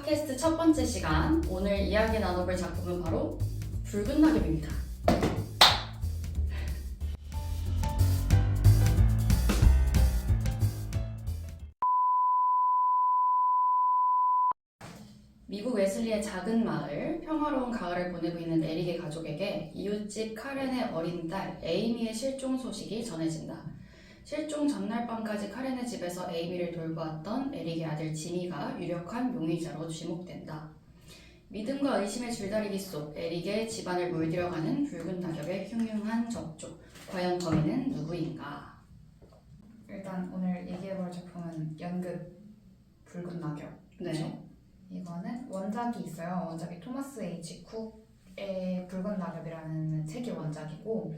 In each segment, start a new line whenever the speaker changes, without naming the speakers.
팟캐스트 첫 번째 시간, 오늘 이야기 나눠볼 작품은 바로 붉은 낙엽입니다. 미국 웨슬리의 작은 마을, 평화로운 가을을 보내고 있는 에릭의 가족에게 이웃집 카렌의 어린 딸 에이미의 실종 소식이 전해진다. 실종 전날 밤까지 카렌의 집에서 에이미를 돌보았던 에릭의 아들 지미가 유력한 용의자로 지목된다. 믿음과 의심의 줄다리기 속 에릭의 집안을 물들여가는 붉은 낙엽의 흉흉한 접촉. 과연 범인은 누구인가?
일단 오늘 얘기해볼 작품은 연극 붉은 낙엽.
네.
이거는 원작이 있어요. 원작이 토마스 H. 쿡의 붉은 낙엽이라는 책이 원작이고,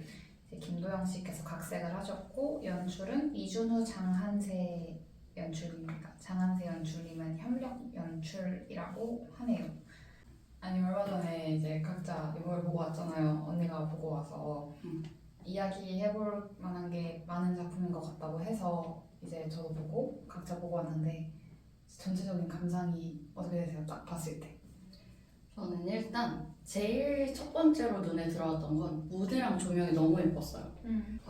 이제 김도영 씨께서 각색을 하셨고, 연출은 이준우, 장한세 연출입니다. 장한세 연출님은 협력 연출이라고 하네요.
아니 얼마 전에 이제 각자 이걸 보고 왔잖아요. 언니가 보고 와서
이야기해볼 만한 게 많은 작품인 것 같다고 해서 이제 저도 보고 각자 보고 왔는데 전체적인 감상이 어떻게 되세요? 딱 봤을 때.
저는 일단 제일 첫 번째로 눈에 들어왔던 건 무대랑 조명이 너무 예뻤어요.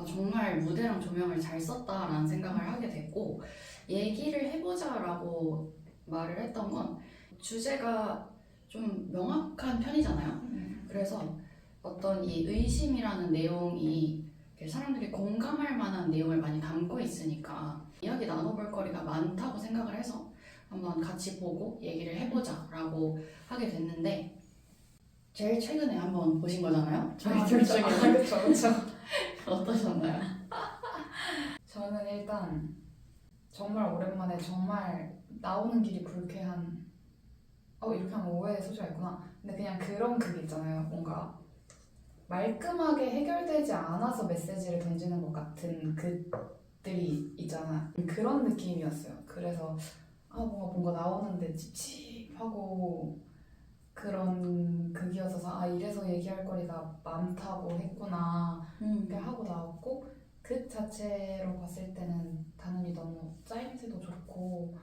정말 무대랑 조명을 잘 썼다라는 생각을 하게 됐고, 얘기를 해보자라고 말을 했던 건 주제가 좀 명확한 편이잖아요. 그래서 어떤 이 의심이라는 내용이 사람들이 공감할 만한 내용을 많이 담고 있으니까 이야기 나눠볼 거리가 많다고 생각을 해서 한번 같이 보고 얘기를 해보자라고 하게 됐는데, 제일 최근에 한번 보신 거잖아요? 저희 둘 중에
그렇죠.
어떠셨나요?
저는 일단 정말 오랜만에 정말 나오는 길이 불쾌한 이렇게 하면 오해의 소지가 있구나. 근데 그냥 그런 그게 있잖아요. 뭔가 말끔하게 해결되지 않아서 메시지를 던지는 것 같은 그들이 있잖아. 그런 느낌이었어요. 그래서 뭔가 나오는데 찝찝하고 그런 극이어서 이래서 얘기할 거리가 많다고 했구나 이렇게 하고 나왔고, 극 자체로 봤을 때는 당연히 너무 짜임새도 좋고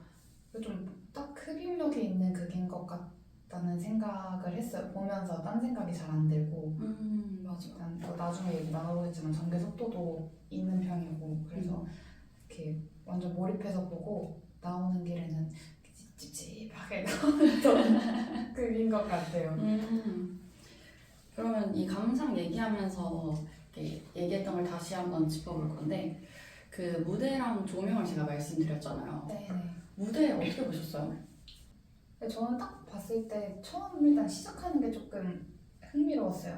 좀 딱 흡입력이 있는 극인 것 같다는 생각을 했어요. 보면서 딴 생각이 잘 안 들고
맞아.
일단 나중에 얘기 나눠보겠지만 전개 속도도 있는 편이고, 그래서 이렇게 완전 몰입해서 보고 나오는 길에는 찝찝하게 나오는 극인 것 같아요.
그러면 이 감상 얘기하면서 이렇게 얘기했던 걸 다시 한번 짚어볼 건데, 그 무대랑 조명을 제가 말씀드렸잖아요.
네네.
무대 어떻게 보셨어요?
저는 딱 봤을 때 처음 일단 시작하는 게 조금 흥미로웠어요.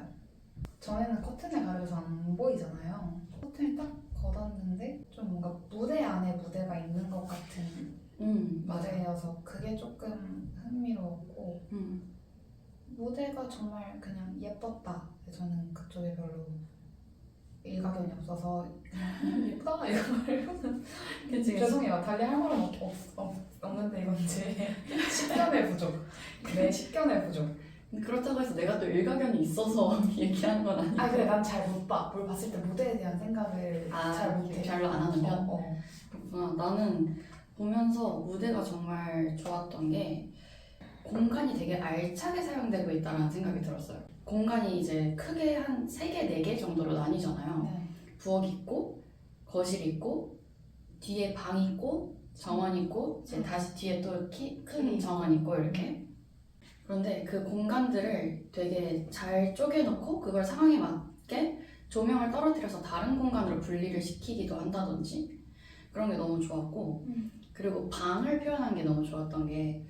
전에는 커튼에 가려서 안 보이잖아요. 커튼을 딱 걷었는데 좀 뭔가 무대 안에 무대가 있는 것 같은 무대여서 그게 조금 흥미로웠고, 무대가 정말 그냥 예뻤다. 저는 그쪽에 별로 일가견이 없어서 예쁘다 이거 말고는
그치.
죄송해요. 달리 할 말은 없는데 이건 제 식견의 부족. 네, 식견의 부족.
그렇다고 해서 내가 또 일가견이 있어서 얘기하는 건 아니고.
그래, 난 잘 못 봐. 뭘 봤을 때 무대에 대한 생각을 잘 못해.
별로 안 하는 편?
어.
그렇구나. 나는 보면서 무대가 정말 좋았던 게 공간이 되게 알차게 사용되고 있다는 생각이 들었어요. 공간이 이제 크게 한 3개, 4개 정도로 나뉘잖아요.
네.
부엌 있고, 거실 있고, 뒤에 방 있고, 정원 있고, 이제 다시 뒤에 또 큰 정원 있고 이렇게. 그런데 그 공간들을 되게 잘 쪼개놓고 그걸 상황에 맞게 조명을 떨어뜨려서 다른 공간으로 분리를 시키기도 한다든지 그런 게 너무 좋았고, 그리고 방을 표현한 게 너무 좋았던 게,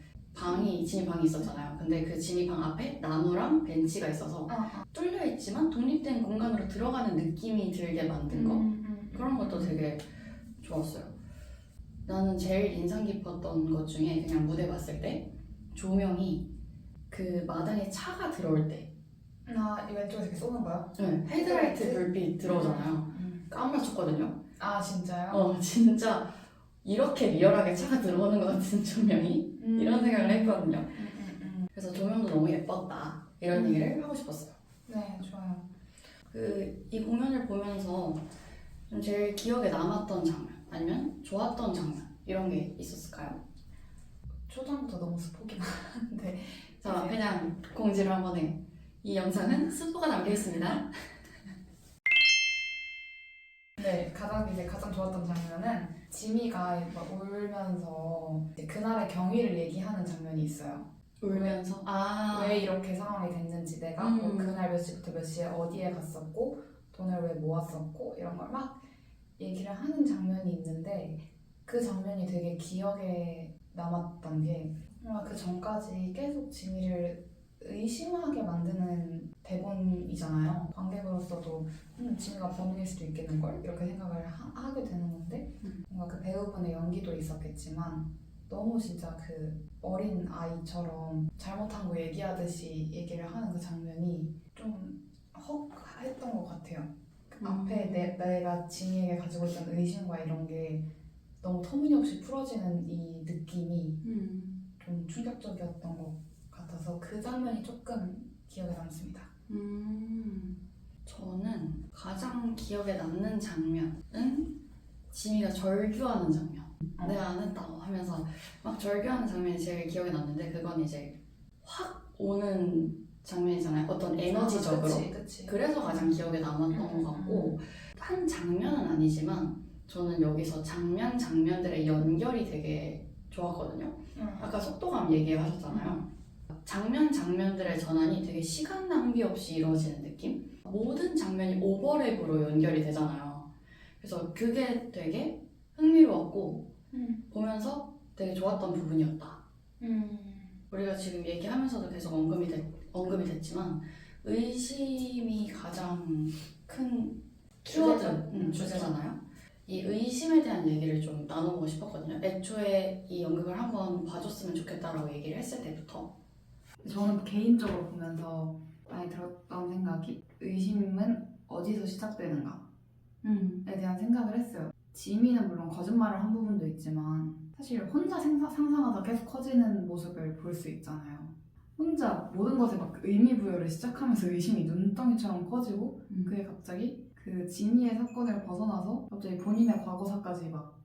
지니 방이 있었잖아요. 근데 그 지니 방 앞에 나무랑 벤치가 있어서 뚫려 있지만 독립된 공간으로 들어가는 느낌이 들게 만든 거, 그런 것도 되게 좋았어요. 나는 제일 인상 깊었던 것 중에 그냥 무대 봤을 때 조명이 그 마당에 차가 들어올 때,
이 왼쪽에서 이렇게 쏘는 거요?
네, 헤드라이트 불빛 들어오잖아요. 깜빡쳤거든요.
진짜요?
진짜 이렇게 리얼하게 차가 들어오는 것 같은 조명이 이런 생각을 했거든요. 그래서 조명도 너무 예뻤다 이런 얘기를 하고 싶었어요.
네, 좋아요.
이 공연을 보면서 좀 제일 기억에 남았던 장면 아니면 좋았던 장면 이런 게 있었을까요?
초장부터 너무 스포긴 한데
공지를 한번 해요. 이 영상은 스포가 담겨 있습니다.
네, 가장 좋았던 장면은 지미가 막 울면서 이제 그날의 경위를 얘기하는 장면이 있어요.
울면서
왜 이렇게 상황이 됐는지 내가 뭐 그날 몇 시부터 몇 시에 어디에 갔었고 돈을 왜 모았었고 이런 걸 막 얘기를 하는 장면이 있는데 그 장면이 되게 기억에 남았던 게 뭔가 그 전까지 계속 지미를 의심하게 만드는 대본이잖아요. 관객으로서도 지미가 범인일 수도 있겠는걸? 이렇게 생각을 하게 되는 건데 뭔가 그 배우분의 연기도 있었겠지만 너무 진짜 그 어린 아이처럼 잘못한 거 얘기하듯이 얘기를 하는 그 장면이 좀 헉 했던 것 같아요. 그 앞에 내가 지미에게 가지고 있던 의심과 이런 게 너무 터무니없이 풀어지는 이 느낌이 좀 충격적이었던 것 같아서 그 장면이 조금 기억에 남습니다.
저는 가장 기억에 남는 장면은 지미가 절규하는 장면. 내가 안 했다고 하면서 막 절규하는 장면이 제일 기억에 남는데 그건 이제 확 오는 장면이잖아요. 어떤 에너지적으로.
그치.
그래서 가장 기억에 남았던 것 같고 한 장면은 아니지만 저는 여기서 장면들의 연결이 되게 좋았거든요. 아까 속도감 얘기하셨잖아요. 장면들의 전환이 되게 시간 낭비 없이 이루어지는 느낌? 모든 장면이 오버랩으로 연결이 되잖아요. 그래서 그게 되게 흥미로웠고 보면서 되게 좋았던 부분이었다. 우리가 지금 얘기하면서도 계속 언급이 됐지만 의심이 가장 큰 키워드 주제잖아요. 이 의심에 대한 얘기를 좀 나눠보고 싶었거든요. 애초에 이 연극을 한번 봐줬으면 좋겠다라고 얘기를 했을 때부터
저는 개인적으로 보면서 많이 들었던 생각이 의심은 어디서 시작되는가에 대한 생각을 했어요. 지미는 물론 거짓말을 한 부분도 있지만 사실 혼자 상상하다 계속 커지는 모습을 볼 수 있잖아요. 혼자 모든 것에 막 의미 부여를 시작하면서 의심이 눈덩이처럼 커지고 그게 갑자기 그 지미의 사건을 벗어나서 갑자기 본인의 과거사까지 막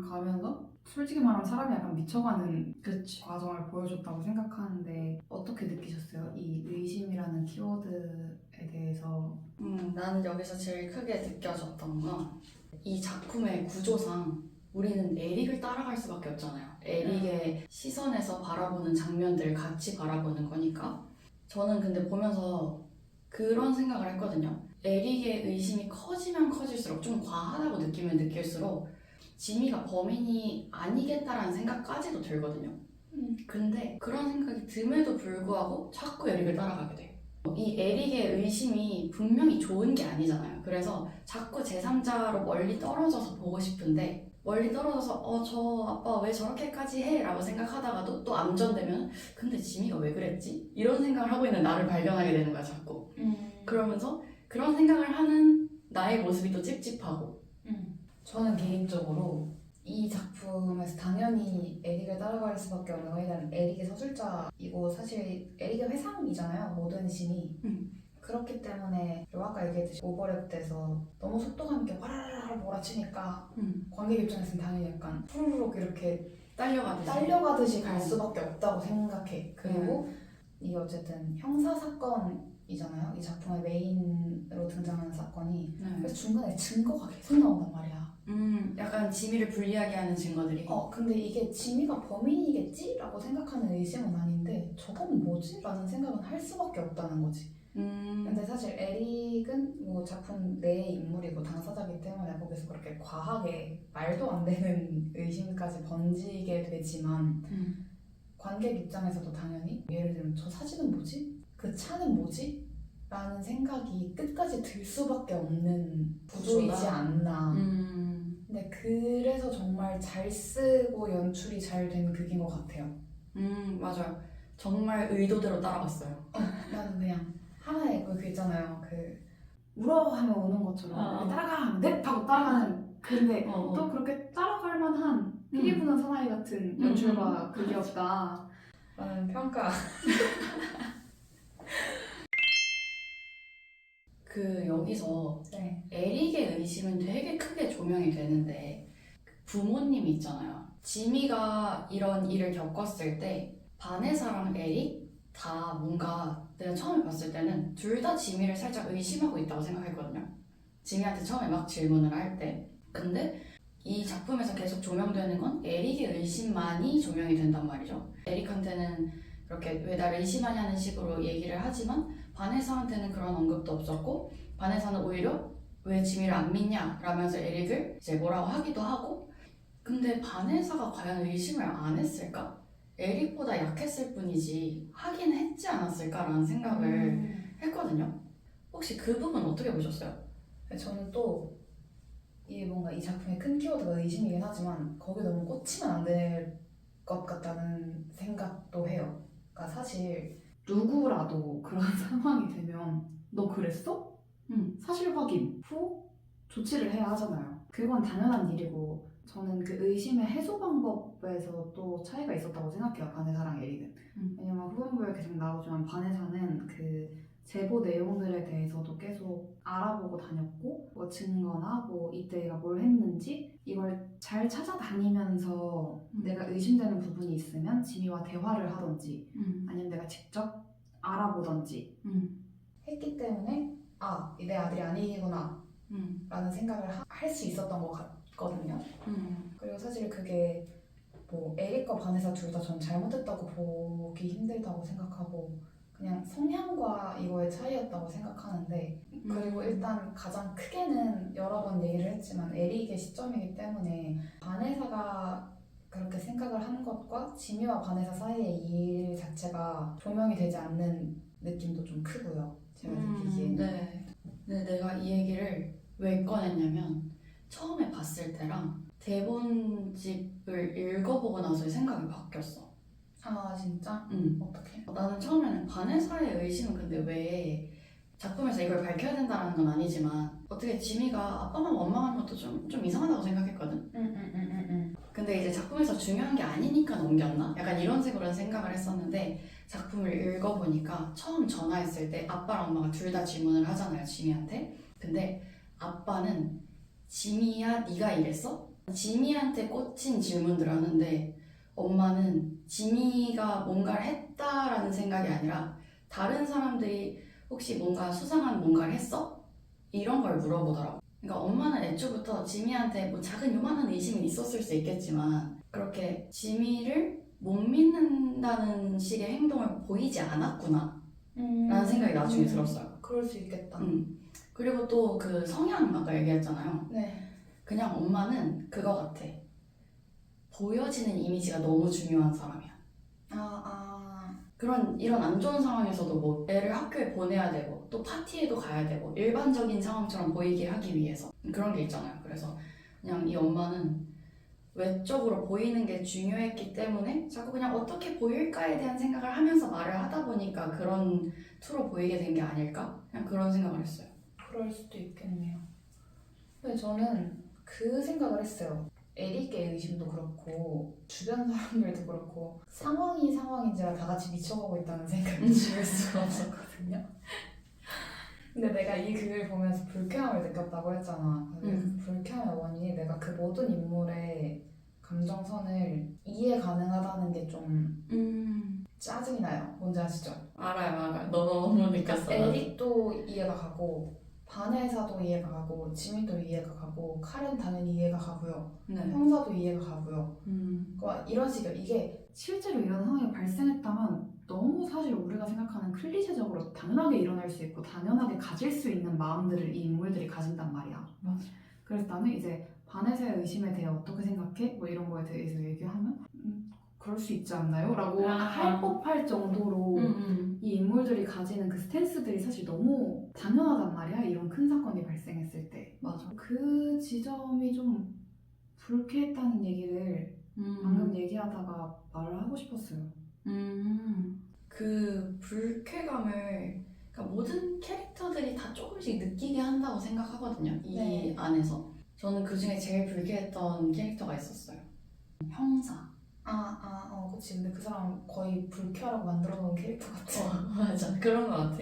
가면서 솔직히 말하면 사람이 약간 미쳐가는 과정을 보여줬다고 생각하는데 어떻게 느끼셨어요? 이 의심이라는 키워드에 대해서.
나는 여기서 제일 크게 느껴졌던 건 이 작품의 구조상 우리는 에릭을 따라갈 수밖에 없잖아요. 에릭의 시선에서 바라보는 장면들을 같이 바라보는 거니까. 저는 근데 보면서 그런 생각을 했거든요. 에릭의 의심이 커지면 커질수록 좀 과하다고 느끼면 느낄수록 지미가 범인이 아니겠다라는 생각까지도 들거든요. 근데 그런 생각이 듦에도 불구하고 자꾸 에릭을 따라가게 돼. 이 에릭의 의심이 분명히 좋은 게 아니잖아요. 그래서 자꾸 제3자로 멀리 떨어져서 보고 싶은데 멀리 떨어져서 저 아빠 왜 저렇게까지 해? 라고 생각하다가도 또 암전되면 근데 지미가 왜 그랬지? 이런 생각을 하고 있는 나를 발견하게 되는 거야 자꾸. 그러면서 그런 생각을 하는 나의 모습이 또 찝찝하고.
저는 개인적으로 이 작품에서 당연히 에릭을 따라갈 수밖에 없는 건 일단 에릭의 서술자이고 사실 에릭의 회상이잖아요. 모든 신이. 그렇기 때문에 아까 얘기했듯이 오버랩 돼서 너무 속도감 있게 와라라라 몰아치니까 관객 입장에서는 당연히 약간 푸르륵 이렇게 딸려가듯이 갈 수밖에 없다고 생각해. 그리고 이게 어쨌든 형사사건이잖아요. 이 작품의 메인으로 등장하는 사건이. 그래서 중간에 증거가 계속 나온단 말이야.
약간 지미를 불리하게 하는 증거들이.
근데 이게 지미가 범인이겠지? 라고 생각하는 의심은 아닌데 저건 뭐지? 라는 생각은 할 수밖에 없다는 거지. 근데 사실 에릭은 뭐 작품 내의 인물이고 당사자이기 때문에 거기서 그렇게 과하게 말도 안 되는 의심까지 번지게 되지만 관객 입장에서도 당연히 예를 들면 저 사진은 뭐지? 그 차는 뭐지? 라는 생각이 끝까지 들 수밖에 없는 구조이지 않나. 근데 그래서 정말 잘 쓰고 연출이 잘 된 극인 것 같아요.
맞아요. 정말 의도대로 따라갔어요.
나는 그냥 하나의 그 있잖아요. 그 울어 하면 우는 것처럼 따라가 하면 넵 하고 따라가는. 근데 또 그렇게 따라갈 만한 피리 부는 사나이 같은 연출과 극이었다 라는 평가.
여기서
네.
에릭의 의심은 되게 크게 조명이 되는데 부모님이 있잖아요. 지미가 이런 일을 겪었을 때 바네사랑 에릭 다 뭔가 내가 처음에 봤을 때는 둘 다 지미를 살짝 의심하고 있다고 생각했거든요. 지미한테 처음에 막 질문을 할 때. 근데 이 작품에서 계속 조명되는 건 에릭의 의심만이 조명이 된단 말이죠. 에릭한테는 그렇게 왜 나를 의심하냐는 식으로 얘기를 하지만 바네사한테는 그런 언급도 없었고 바네사는 오히려 왜 지미를 안 믿냐 라면서 에릭을 이제 뭐라고 하기도 하고 근데 바네사가 과연 의심을 안 했을까? 에릭보다 약했을 뿐이지 하긴 했지 않았을까라는 생각을 했거든요. 혹시 그 부분 어떻게 보셨어요?
저는 또 이게 뭔가 이 작품의 큰 키워드가 의심이긴 하지만 거기에 너무 꽂히면 안 될 것 같다는 생각도 해요. 그러니까 사실
누구라도 그런 상황이 되면 너 그랬어? 사실 확인 후 조치를 해야 하잖아요. 그건 당연한 일이고 저는 그 의심의 해소 방법에서 또 차이가 있었다고 생각해요. 바네사랑 에릭은. 왜냐면 후반부에 계속 나오지만 바네사는 그 제보 내용들에 대해서도 계속 알아보고 다녔고 뭐 증거나 뭐 이때가 뭘 했는지 이걸 잘 찾아다니면서 내가 의심되는 부분이 있으면 지미와 대화를 하던지 아니면 내가 직접 알아보던지
했기 때문에 아, 내 아들이 아니구나 라는 생각을 할 수 있었던 것 같거든요. 그리고 사실 그게 뭐 에릭과 바네사 둘 다 전 잘못했다고 보기 힘들다고 생각하고 그냥 성향과 이거의 차이였다고 생각하는데 그리고 일단 가장 크게는 여러 번 얘기를 했지만 에릭의 시점이기 때문에 바네사가 그렇게 생각을 하는 것과 지미와 바네사 사이의 일 자체가 조명이 되지 않는 느낌도 좀 크고요. 제가 느끼기에는.
네. 근데 내가 이 얘기를 왜 꺼냈냐면 처음에 봤을 때랑 대본집을 읽어보고 나서 생각이 바뀌었어.
아 진짜? 어떻게?
나는 처음에는 바네사의 의심은 근데 왜 작품에서 이걸 밝혀야 된다는 건 아니지만 어떻게 지미가 아빠만 원망하는 것도 좀 이상하다고 생각했거든? 근데 이제 작품에서 중요한 게 아니니까 넘겼나? 약간 이런 식으로 생각을 했었는데 작품을 읽어보니까 처음 전화했을 때 아빠랑 엄마가 둘 다 질문을 하잖아요, 지미한테. 근데 아빠는 지미야 네가 이랬어? 지미한테 꽂힌 질문들을 하는데 엄마는 지미가 뭔가를 했다라는 생각이 아니라 다른 사람들이 혹시 뭔가 수상한 뭔가를 했어? 이런 걸 물어보더라고. 그러니까 엄마는 애초부터 지미한테 뭐 작은 요만한 의심이 있었을 수 있겠지만 그렇게 지미를 못 믿는다는 식의 행동을 보이지 않았구나 라는 생각이 나중에 들었어요.
그럴 수 있겠다.
그리고 또 그 성향 아까 얘기했잖아요.
네.
그냥 엄마는 그거 같아. 보여지는 이미지가 너무 중요한 사람이야. 이런 안 좋은 상황에서도 뭐 애를 학교에 보내야 되고 또 파티에도 가야 되고 일반적인 상황처럼 보이게 하기 위해서 그런 게 있잖아요. 그래서 그냥 이 엄마는 외적으로 보이는 게 중요했기 때문에 자꾸 그냥 어떻게 보일까에 대한 생각을 하면서 말을 하다 보니까 그런 투로 보이게 된 게 아닐까? 그냥 그런 생각을 했어요.
그럴 수도 있겠네요. 근데 저는 그 생각을 했어요. 에릭의 의심도 그렇고 주변 사람들도 그렇고 상황이 상황인지라 다 같이 미쳐가고 있다는 생각이 지울 수가 없었거든요. 근데 내가 이 글을 보면서 불쾌함을 느꼈다고 했잖아. 근데 그 불쾌함의 원인이 내가 그 모든 인물의 감정선을 이해 가능하다는 게 좀 짜증이 나요. 뭔지 아시죠?
알아요. 너무 느꼈어.
에릭도 이해가 가고 바네사도 이해가 가고 지민도 이해가 가고 칼은 당연히 이해가 가고요.
네.
형사도 이해가 가고요. 그러니까 이런 식이요. 이게
실제로 이런 상황이 발생했다면 너무 사실 우리가 생각하는 클리셰적으로 당연하게 일어날 수 있고 당연하게 가질 수 있는 마음들을 이 인물들이 가진단 말이야.
맞아.
그래서 나는 이제 바네사의 의심에 대해 어떻게 생각해? 뭐 이런 거에 대해서 얘기하면 그럴 수 있지 않나요? 라고 할 법할 정도로 이 인물들이 가지는 그 스탠스들이 사실 너무 당연하단 말이야. 이런 큰 사건이 발생했을 때.
맞아.
그 지점이 좀 불쾌했다는 얘기를 방금 얘기하다가 말을 하고 싶었어요.
그 불쾌감을 그러니까 모든 캐릭터들이 다 조금씩 느끼게 한다고 생각하거든요. 이
네.
안에서. 저는 그 중에 제일 불쾌했던 캐릭터가 있었어요. 형사.
그치. 근데 그 사람 거의 불쾌하라고 만들어 놓은 캐릭터 같아.
맞아. 그런 것 같아.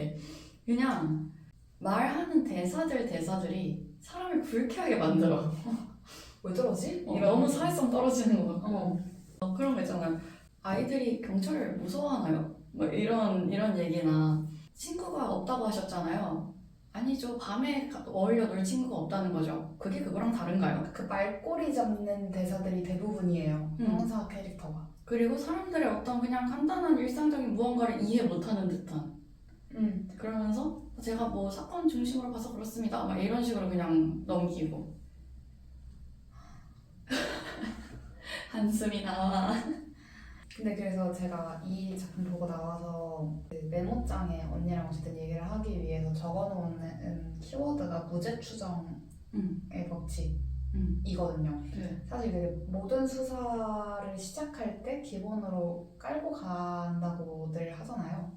그냥 말하는 대사들이 사람을 불쾌하게 만들어.
왜 저러지?
너무 사회성 떨어지는 것 같고. 그런 거 있잖아요. 아이들이 경찰을 무서워하나요? 뭐 이런 얘기나 친구가 없다고 하셨잖아요. 아니죠. 밤에 어울려 놀 친구가 없다는 거죠. 그게 그거랑 다른가요?
그 말꼬리 잡는 대사들이 대부분이에요. 형사 캐릭터가.
그리고 사람들의 어떤 그냥 간단한 일상적인 무언가를 이해 못하는 듯한 그러면서 제가 뭐 사건 중심으로 봐서 그렇습니다 막 이런 식으로 그냥 넘기고 한숨이 나와.
근데 그래서 제가 이 작품 보고 나와서 그 메모장에 언니랑 어쨌든 얘기를 하기 위해서 적어놓은 키워드가 무죄추정의 법칙이거든요.
네.
사실 그 모든 수사를 시작할 때 기본으로 깔고 간다고들 하잖아요.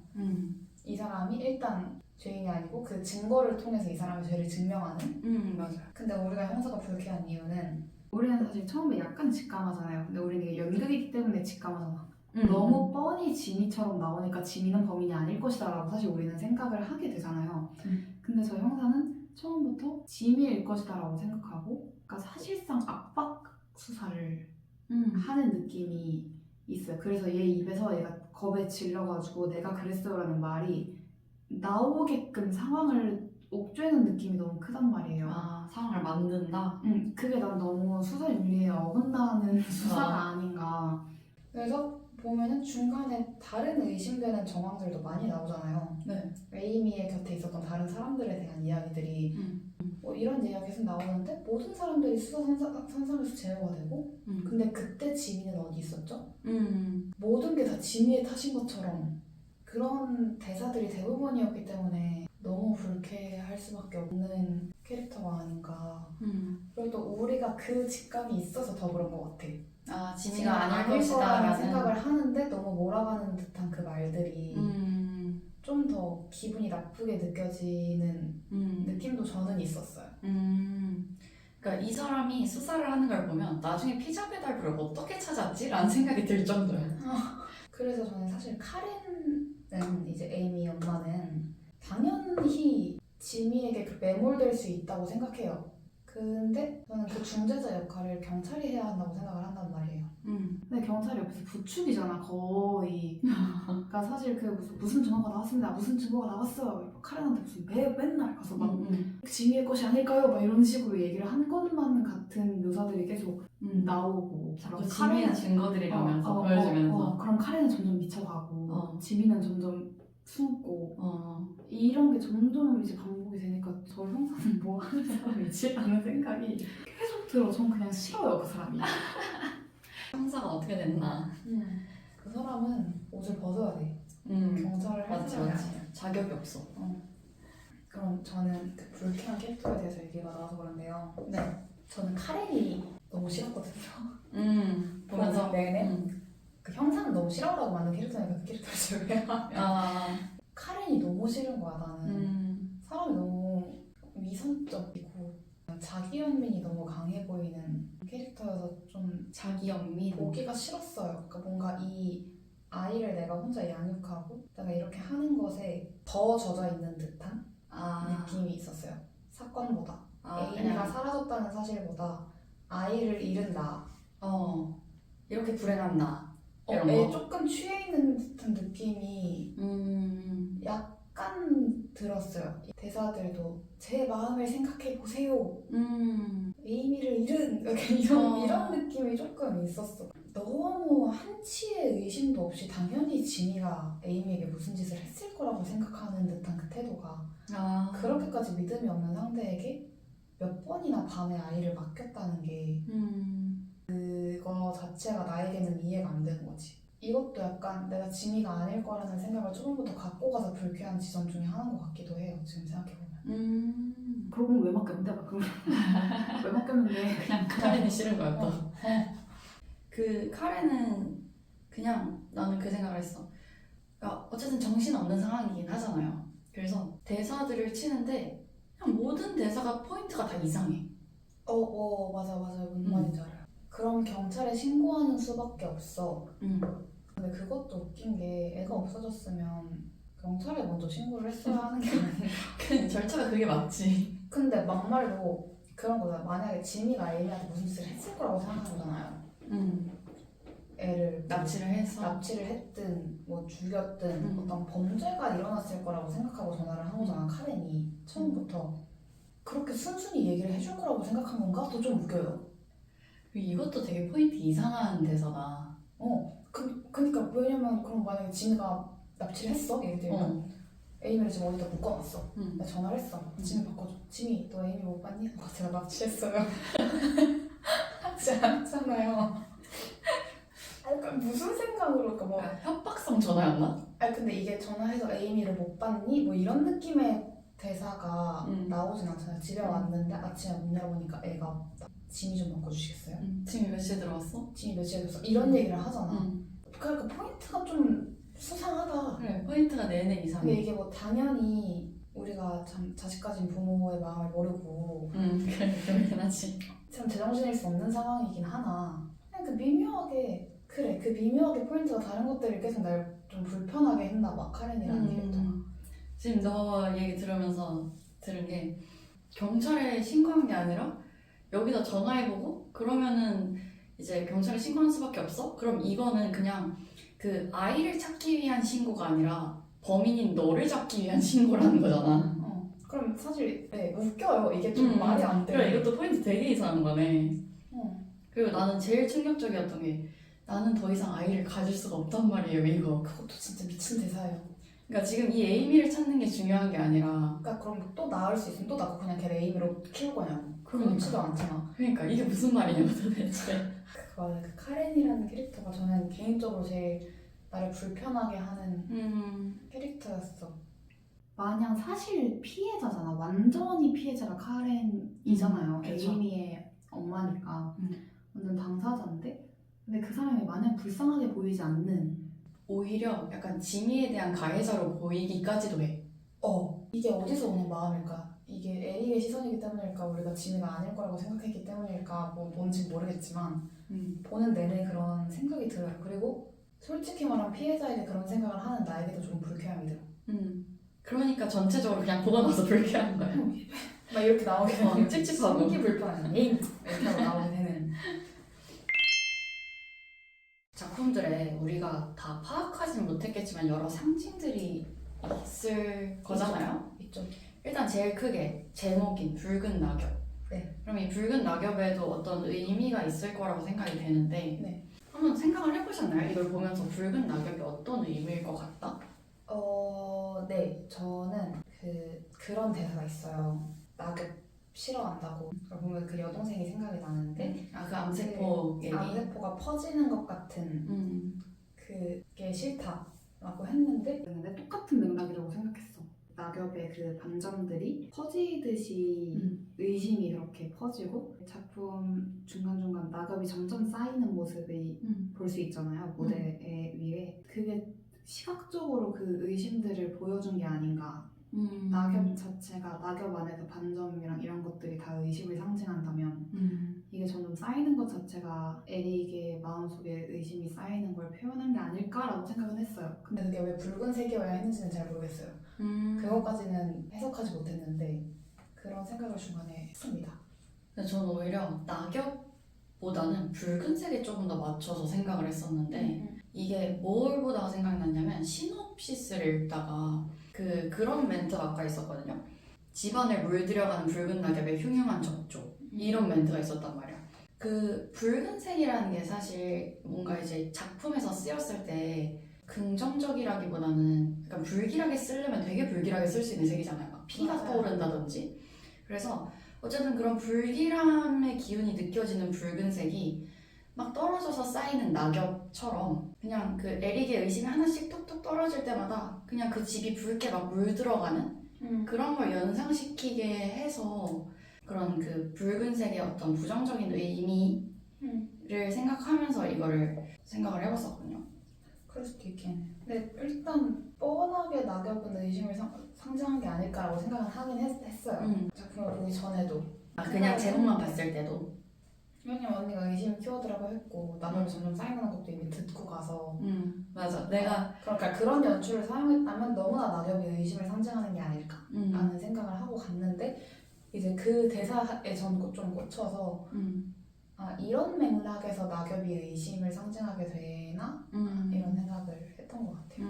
이 사람이 일단 죄인이 아니고 그 증거를 통해서 이 사람의 죄를 증명하는.
맞아요.
근데 우리가 형사가 불쾌한 이유는
우리는 사실 처음에 약간 직감하잖아요. 근데 우리는 이게 연극이기 때문에 직감하잖아. 너무 뻔히 지미처럼 나오니까 지미는 범인이 아닐 것이다 라고 사실 우리는 생각을 하게 되잖아요. 근데 저 형사는 처음부터 지미일 것이다 라고 생각하고, 그러니까 사실상 압박 수사를 하는 느낌이 있어요. 그래서 얘 입에서 얘가 겁에 질려가지고 내가 그랬어요 라는 말이 나오게끔 상황을 옥죄는 느낌이 너무 크단 말이에요.
아, 상황을 만든다?
그게 난 너무 수사 윤리에 어긋나는 수사가 아닌가.
그래서 보면은 중간에 다른 의심되는 정황들도 많이 나오잖아요.
네.
에이미의 곁에 있었던 다른 사람들에 대한 이야기들이 뭐 이런 얘기가 계속 나오는데 모든 사람들이 수사 선상에서 제외가 되고 근데 그때 지미는 어디 있었죠? 모든 게 다 지미의 탓인 것처럼 그런 대사들이 대부분이었기 때문에 너무 불쾌할 수밖에 없는 캐릭터가 아닌가. 그리고 또 우리가 그 직감이 있어서 더 그런 것 같아.
아,
지미가
지미가 아닐
거라는
것이다
생각을 하는데 너무 몰아가는 듯한 그 말들이 좀 더 기분이 나쁘게 느껴지는 느낌도 저는 있었어요.
그러니까 이 사람이 수사를 하는 걸 보면 나중에 피자 배달부를 어떻게 찾았지? 라는 생각이 들 정도야.
그래서 저는 사실 카렌은 이제 에이미 엄마는 당연히 지미에게 그 매몰될 수 있다고 생각해요. 근데 저는 그 중재자 역할을 경찰이 해야 한다고 생각을 한단 말이에요.
근데 경찰이 옆에서 부축이잖아 거의. 그러니까 사실 그 무슨 증거가 나왔습니다. 무슨 증거가 나왔어요. 카렌한테 무슨 맨날 가서 막 지미의 것이 아닐까요? 막 이런 식으로 얘기를 한 것만 같은 묘사들이 계속 나오고.
자꾸 지미의 증거들이라면서 보여주면서.
그럼 카렌은 점점 미쳐가고 지미는 점점 숨고 이런 게 점점 이제 반복이 되니까 저 형사는 뭐 하는 사람이지? 라는 생각이 계속 들어. 전 그냥 싫어요 그 사람이.
형사가 어떻게 됐나.
그 사람은 옷을 벗어야 돼. 경찰을 할
맞지,
사람이
맞지.
아니에요.
자격이 없어.
그럼 저는 그 불쾌한 캐릭터에 대해서 얘기가 나와서 그런데요.
네.
저는 카렌이 너무 싫었거든요.
보면서.
내내 그 형사는 너무 싫어하라고 만든 캐릭터니까 그 캐릭터를 제외하면 카렌이 너무 싫은 거야 나는. 사람이 너무 위선적이고 자기 연민이 너무 강해 보이는 캐릭터여서 좀
자기 연민.
보기가 싫었어요. 그러니까 뭔가 이 아이를 내가 혼자 양육하고 내가 이렇게 하는 것에 더 젖어 있는 듯한 느낌이 있었어요. 사건보다 에이미가 사라졌다는 사실보다 아이를 잃은 나.
이렇게 불행한 나. 이런
애
거.
조금 취해 있는 듯한 느낌이 약간 들었어요. 이 대사들도 제 마음을 생각해 보세요. 에이미를 잃은 이렇게 이런 느낌이 조금 있었어. 너무 한치의 의심도 없이 당연히 지미가 에이미에게 무슨 짓을 했을 거라고 생각하는 듯한 그 태도가 그렇게까지 믿음이 없는 상대에게 몇 번이나 밤에 아이를 맡겼다는 게 그거 자체가 나에게는 이해가 안 되는 거지. 이것도 약간 내가 지미가 아닐 거라는 생각을 초반부터 갖고 가서 불쾌한 지점 중에 하나인 것 같기도 해요. 지금 생각해보면.
그러고 보면 왜 맡겼는데? 막 그런 왜 맡겼는데?
그냥 카렌이 싫은 거야 또. 그 카렌은 그냥 나는 그 생각을 했어. 그러니까 어쨌든 정신 없는 상황이긴 하잖아요. 그래서 대사들을 치는데 그냥 모든 대사가 포인트가 다 이상해.
맞아. 뭔 말인지 알아요. 그럼 경찰에 신고하는 수밖에 없어. 근데 그것도 웃긴 게 애가 없어졌으면 경찰에 먼저 신고를 했어야 하는 게 아니야.
절차가 그게 맞지.
근데 막말로 그런 거잖아. 만약에 지미가 에이미한테 무슨 짓을 했을 거라고 생각한 거잖아요. 애를
납치를 해서
납치를 했든 뭐 죽였든 어떤 범죄가 일어났을 거라고 생각하고 전화를 한 거잖아. 카렌이 처음부터 그렇게 순순히 얘기를 해줄 거라고 생각한 건가? 또 좀 웃겨요.
이것도 되게 포인트 이상한 대사다.
그니까 왜냐면 그럼 만약에 지미가 납치를 했어? 예를 들면
어.
에이미를 지금 어디다 묶어놨어.
응.
나 전화를 했어. 지미 바꿔줘. 지미 너 에이미 못 봤니? 제가 납치했어요. 하지 않잖아요. 그러니까 무슨 생각으로 그러니까 뭐
협박성 전화였나?
근데 이게 전화해서 에이미를 못 봤니? 뭐 이런 느낌의 대사가 나오진 않잖아요. 집에 왔는데 아침에 문 열어보니까 애가 없다. 지미 좀 바꿔주시겠어요?
지금 몇 시에 들어왔어?
지미 몇 시에 됐어? 이런 얘기를 하잖아. 그러니까 포인트가 좀 수상하다.
그래, 포인트가 내내
근데
이상해.
이게 뭐 당연히 우리가 참 자식 가진 부모의 마음을 모르고
그러긴 하지.
참 제정신일 수 없는 상황이긴 하나 그냥 그 미묘하게 그 미묘하게 포인트가 다른 것들이 계속 날 좀 불편하게 했나 봐. 카렌이라는 캐릭터가.
지금 너 얘기 들으면서 들은 게 경찰에 신고한 게 아니라 여기다 전화해보고 그러면은 이제 경찰에 신고할 수밖에 없어? 그럼 이거는 그냥 그 아이를 찾기 위한 신고가 아니라 범인인 너를 잡기 위한 신고라는 거잖아.
그럼 사실 웃겨요. 이게 좀 말이 안 돼.
그래, 이것도 포인트 되게 이상한 거네.
어.
그리고 나는 제일 충격적이었던 게 나는 더 이상 아이를 가질 수가 없단 말이에요, 이거.
그것도 진짜 미친 대사예요.
그러니까 지금 이 에이미를 찾는 게 중요한 게 아니라
그러니까 그럼 또 낳을 수 있으면 또 낳고 그냥 걔를 에이미로 키울 거냐고.
그러니까.
그렇지도 않잖아.
그러니까 이게 무슨 말이냐고 도대체.
맞아요. 그 카렌이라는 캐릭터가 저는 개인적으로 제일 나를 불편하게 하는 캐릭터였어.
마냥 사실 피해자잖아. 완전히 피해자가 카렌이잖아요.
그쵸.
에이미의 엄마니까
음.
완전 당사자인데 근데 그 사람이 마냥 불쌍하게 보이지 않는
오히려 약간 지미에 대한 가해자로 보이기까지도 해.
이게 어디서 오는 마음일까? 이게 에릭의 시선이기 때문일까? 우리가 지미가 아닐 거라고 생각했기 때문일까? 뭐 뭔지 모르겠지만 보는 내내 그런 생각이 들어요. 그리고 솔직히 말하면 피해자에게 그런 생각을 하는 나에게도 좀 불쾌함이 들어.
그러니까 전체적으로 그냥 보고 나서 불쾌한 거야.
막 이렇게 나오게 되는
찝찝하고.
속이 불편한 에임 이렇게 하고 나오게 되는.
작품들에 우리가 다 파악하지는 못했겠지만 여러 상징들이 있을 거잖아요.
있죠.
일단 제일 크게 제목인 붉은 낙엽.
네.
그럼 이 붉은 낙엽에도 어떤 의미가 있을 거라고 생각이 되는데
네.
한번 생각을 해보셨나요? 이걸 보면서 붉은 낙엽이 어떤 의미일 것 같다?
네. 저는 그런 대사가 있어요. 낙엽 싫어한다고. 그걸 보면 그 여동생이 생각이 나는데
그 암세포 얘기.
암세포가 퍼지는 것 같은 그게 싫다라고 했는데
근데 똑같은 맥락이라고 생각했어. 낙엽의 그 반점들이 퍼지듯이 의심이 그렇게 퍼지고 작품 중간중간 낙엽이 점점 쌓이는 모습이 볼 수 있잖아요. 무대 위에. 그게 시각적으로 그 의심들을 보여준 게 아닌가. 낙엽 자체가 낙엽 안에서 반점이랑 이런 것들이 다 의심을 상징한다면 이게 점점 쌓이는 것 자체가 에릭의 마음속에 의심이 쌓이는 걸 표현한 게 아닐까라고 생각은 했어요.
근데 그게 왜 붉은색이어야 했는지는 잘 모르겠어요. 그것까지는 해석하지 못했는데 그런 생각을 중간에 했습니다.
근데 저는 오히려 낙엽보다는 붉은색에 조금 더 맞춰서 생각을 했었는데 이게 뭘 보다가 생각났냐면 시놉시스를 읽다가 그런 멘트가 아까 있었거든요. 집안을 물들여가는 붉은 낙엽의 흉흉한 적조 이런 멘트가 있었단 말이야. 그 붉은색이라는 게 사실 뭔가 이제 작품에서 쓰였을 때 긍정적이라기보다는 약간 불길하게 쓰려면 되게 불길하게 쓸 수 있는 색이잖아요. 막 피가
맞아요.
떠오른다든지. 그래서 어쨌든 그런 불길함의 기운이 느껴지는 붉은색이 막 떨어져서 쌓이는 낙엽처럼 그냥 그 에릭의 의심이 하나씩 뚝뚝 떨어질 때마다 그냥 그 집이 붉게 막 물들어가는 그런 걸 연상시키게 해서 그런 그 붉은색의 어떤 부정적인 의미를 생각하면서 이거를 생각을 해봤었거든요.
그럴 수도 있겠네. 근데 일단 뻔하게 낙엽은 의심을 상징한 게 아닐까라고 생각은 하긴 했어요. 작품을 보기 전에도.
그냥 제목만 봤을 때도.
왜냐면 언니가 의심 키워드라고 했고 낙엽이 점점 쌓이는 것도 이미 듣고 가서
맞아. 내가
그러니까 그런 연출을 사용했다면 너무나 낙엽이 의심을 상징하는 게 아닐까라는 생각을 하고 갔는데 이제 그 대사에 전 좀 꽂혀서 이런 맥락에서 낙엽이 의심을 상징하게 되나? 이런 생각을 했던 것 같아요.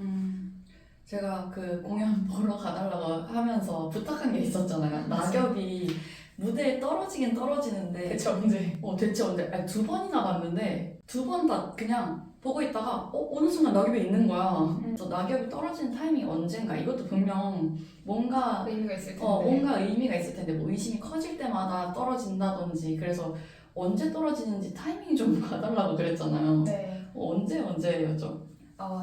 제가 그 공연 보러 가달라고 하면서 부탁한 게 있었잖아요. 낙엽이 무대에 떨어지긴 떨어지는데
대체 언제?
대체 언제? 아니, 2번이나 봤는데 2번 다 그냥 보고 있다가 어느 순간 낙엽이 있는 거야. 그래서 낙엽이 떨어지는 타이밍이 언젠가 이것도 분명 뭔가
의미가 있을 텐데.
뭔가 의미가 있을 텐데 뭐 의심이 커질 때마다 떨어진다든지 그래서 언제 떨어지는지 타이밍 좀 봐달라고 그랬잖아요.
네.
언제였죠?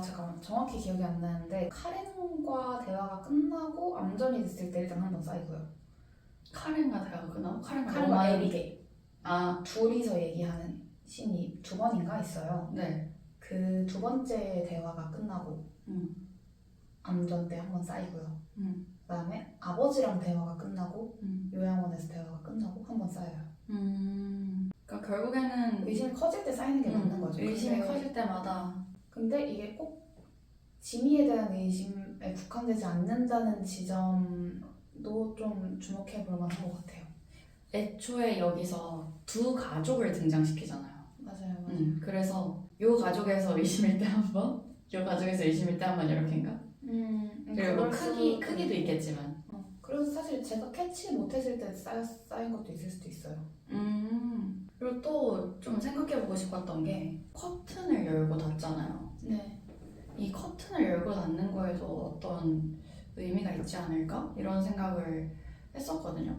잠깐만. 정확히 기억이 안 나는데 카렌과 대화가 끝나고 암전이 됐을 때 일단 한번 쌓이고요.
카렌과 대화가 끝나고 카렌과
카렌과
로만-
에릭의 둘이서 얘기하는 씬이 2번인가 있어요.
네.
그 2번째 대화가 끝나고 암전 때 한번 쌓이고요. 그다음에 아버지랑 대화가 끝나고 요양원에서 대화가 끝나고 한번 쌓여요.
그러니까 결국에는
의심이 커질 때 쌓이는 게 맞는 거죠.
의심이 커질 때마다
근데 이게 꼭 지미에 대한 의심에 국한되지 않는다는 지점도 좀 주목해 볼 만한 것 같아요.
애초에 여기서 두 가족을 등장시키잖아요.
맞아요.
그래서 요 가족에서 의심일 때 한 번, 요 가족에서 의심일 때 한 번 이렇게인가? 그리고 뭐 크기도 있겠지만.
그래서 사실 제가 캐치 못했을 때 쌓인 것도 있을 수도 있어요.
그리고 또 좀 생각해보고 싶었던 게 커튼을 열고 닫잖아요.
네.
이 커튼을 열고 닫는 거에도 어떤 의미가 있지 않을까? 이런 생각을 했었거든요.